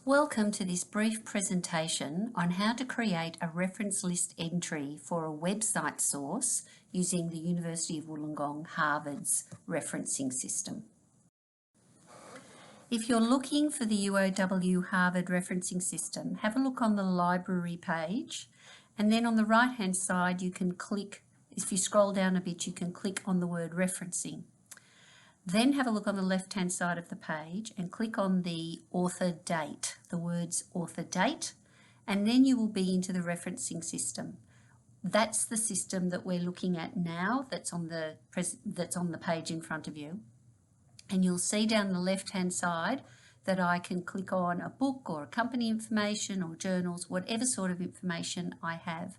Welcome to this brief presentation on how to create a reference list entry for a website source using the University of Wollongong Harvard's referencing system. If you're looking for the UOW Harvard referencing system, have a look on the library page, and then on the right hand side you can click, if you scroll down a bit, you can click on the word referencing. Then have a look on the left-hand side of the page and click on the author date, the words author date, and then you will be into the referencing system. That's the system that we're looking at now that's on the page in front of you. And you'll see down the left-hand side that I can click on a book or a company information or journals, whatever sort of information I have.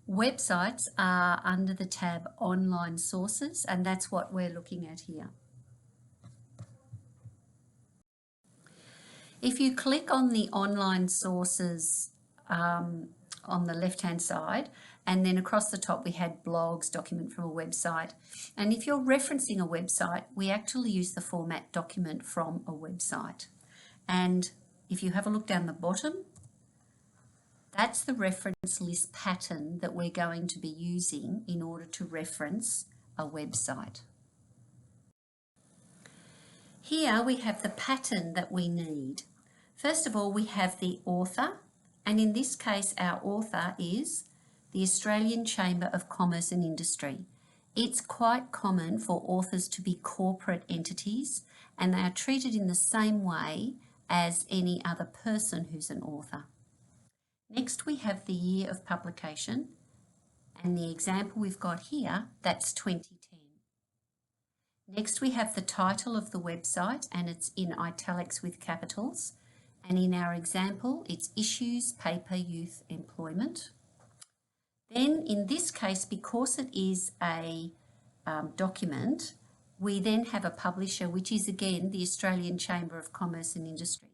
Websites are under the tab Online Sources, and that's what we're looking at here. If you click on the online sources on the left-hand side, and then across the top we had blogs, document from a website. And if you're referencing a website, we actually use the format document from a website. And if you have a look down the bottom, that's the reference list pattern that we're going to be using in order to reference a website. Here we have the pattern that we need. First of all, we have the author, and in this case our author is the Australian Chamber of Commerce and Industry. It's quite common for authors to be corporate entities, and they are treated in the same way as any other person who's an author. Next we have the year of publication, and the example we've got here, that's 2010. Next we have the title of the website, and it's in italics with capitals. And in our example, it's Issues, Paper, Youth, Employment. Then in this case, because it is a document, we then have a publisher, which is again the Australian Chamber of Commerce and Industry.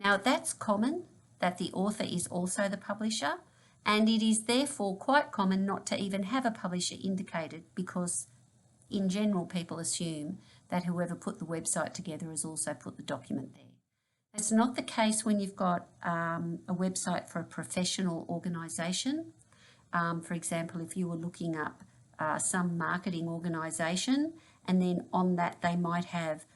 Now that's common that the author is also the publisher, and it is therefore quite common not to even have a publisher indicated, because in general people assume that whoever put the website together has also put the document there. It's not the case when you've got a website for a professional organisation. For example, if you were looking up some marketing organisation, and then on that they might have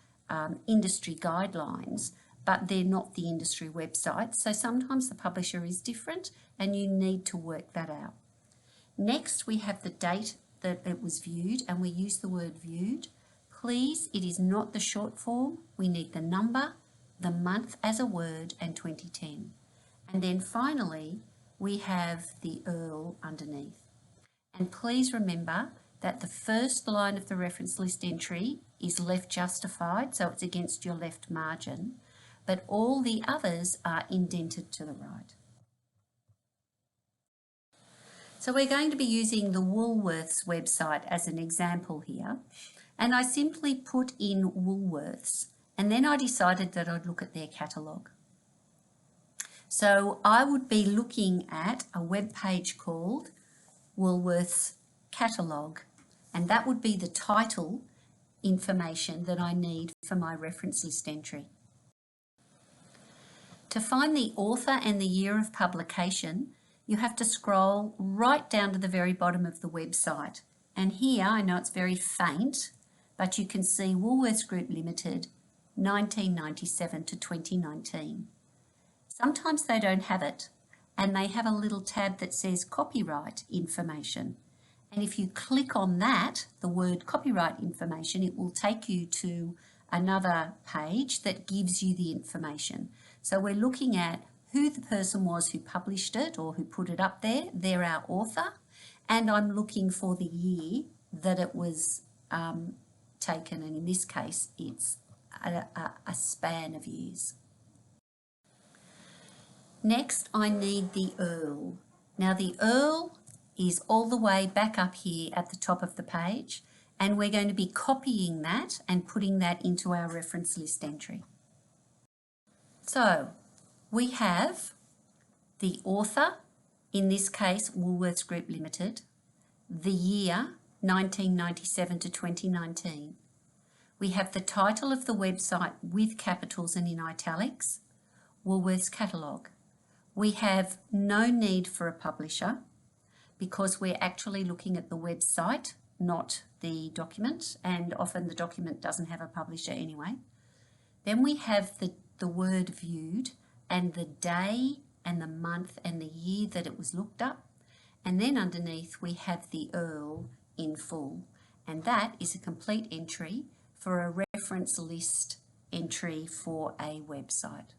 industry guidelines, but they're not the industry website. So sometimes the publisher is different and you need to work that out. Next, we have the date that it was viewed, and we use the word viewed. Please, it is not the short form. We need the number, the month as a word, and 2010. And then finally, we have the URL underneath. And please remember that the first line of the reference list entry is left justified, so it's against your left margin, but all the others are indented to the right. So we're going to be using the Woolworths website as an example here, and I simply put in Woolworths. And then I decided that I'd look at their catalogue. So I would be looking at a web page called Woolworths Catalogue, and that would be the title information that I need for my reference list entry. To find the author and the year of publication, you have to scroll right down to the very bottom of the website. And here, I know it's very faint, but you can see Woolworths Group Limited, 1997 to 2019. Sometimes they don't have it, and they have a little tab that says copyright information. And if you click on that, the word copyright information, it will take you to another page that gives you the information. So we're looking at who the person was who published it or who put it up there. They're our author, and I'm looking for the year that it was taken, and in this case it's a span of years. Next, I need the URL. Now the URL is all the way back up here at the top of the page, and we're going to be copying that and putting that into our reference list entry. So we have the author, in this case Woolworths Group Limited, the year 1997 to 2019. We have the title of the website with capitals and in italics, Woolworths catalogue. We have no need for a publisher because we're actually looking at the website, not the document, and often the document doesn't have a publisher anyway. Then we have the word viewed and the day and the month and the year that it was looked up. And then underneath we have the URL in full. And that is a complete entry for a reference list entry for a website.